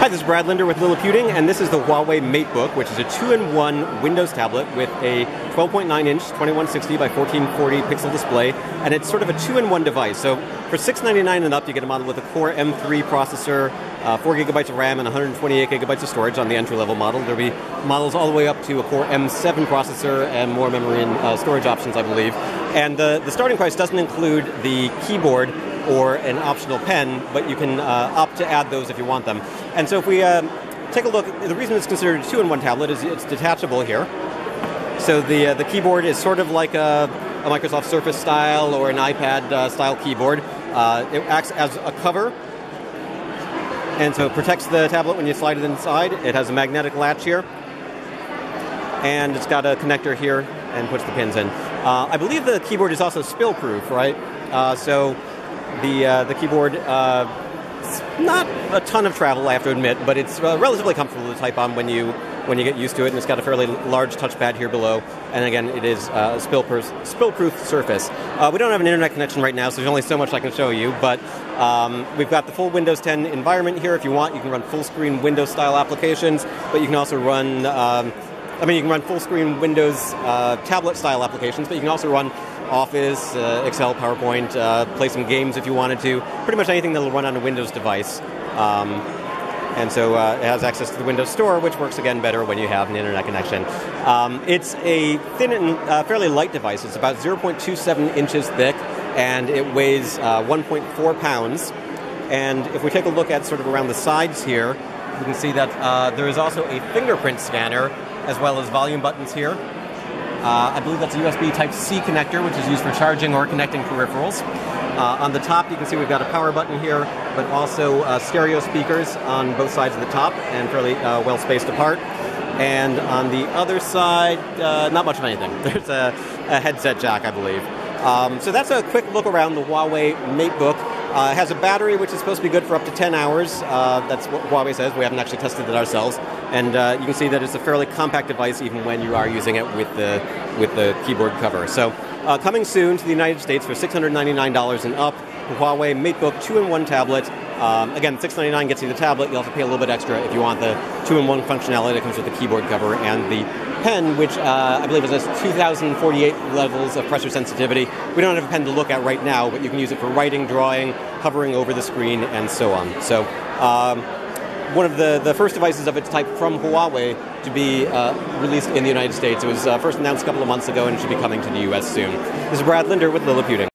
Hi, this is Brad Linder with Liliputing, and this is the Huawei Matebook, which is a 2-in-1 Windows tablet with a 12.9-inch 2160 by 1440 pixel display, and it's sort of a 2-in-1 device. So for $699 and up, you get a model with a Core M3 processor, 4 gigabytes of RAM, and 128 gigabytes of storage on the entry-level model. There'll be models all the way up to a Core M7 processor and more memory and storage options, I believe. And the starting price doesn't include the keyboard or an optional pen, but you can opt to add those if you want them. And so if we take a look, the reason it's considered a 2-in-1 tablet is it's detachable here. So the keyboard is sort of like a Microsoft Surface style or an iPad style keyboard. It acts as a cover, and so it protects the tablet when you slide it inside. It has a magnetic latch here, and it's got a connector here and puts the pins in. I believe the keyboard is also spill-proof, right? So the keyboard, not a ton of travel, I have to admit, but it's relatively comfortable to type on when you get used to it, and it's got a fairly large touchpad here below, and again, it is a spill-proof surface. We don't have an internet connection right now, so there's only so much I can show you, but we've got the full Windows 10 environment here. If you want, you can run full-screen Windows-style applications, but you can also run you can run full-screen Windows tablet-style applications, but you can also run Office, Excel, PowerPoint, play some games if you wanted to. Pretty much anything that will run on a Windows device. And so it has access to the Windows Store, which works again better when you have an internet connection. It's a thin and fairly light device. It's about 0.27 inches thick, and it weighs 1.4 pounds. And if we take a look at sort of around the sides here, you can see that there is also a fingerprint scanner, as well as volume buttons here. I believe that's a USB Type-C connector, which is used for charging or connecting peripherals. On the top, you can see we've got a power button here, but also stereo speakers on both sides of the top and fairly well spaced apart. And on the other side, not much of anything. There's a headset jack, I believe. So that's a quick look around the Huawei Matebook. It has a battery which is supposed to be good for up to 10 hours. That's what Huawei says. We haven't actually tested it ourselves. And you can see that it's a fairly compact device even when you are using it with the keyboard cover. So coming soon to the United States for $699 and up, the Huawei Matebook 2-in-1 tablet. Again, $699 gets you the tablet. You also pay a little bit extra if you want the 2-in-1 functionality that comes with the keyboard cover and the pen, which I believe has 2,048 levels of pressure sensitivity. We don't have a pen to look at right now, but you can use it for writing, drawing, hovering over the screen, and so on. So one of the first devices of its type from Huawei to be released in the United States. It was first announced a couple of months ago and should be coming to the US soon. This is Brad Linder with Liliputing.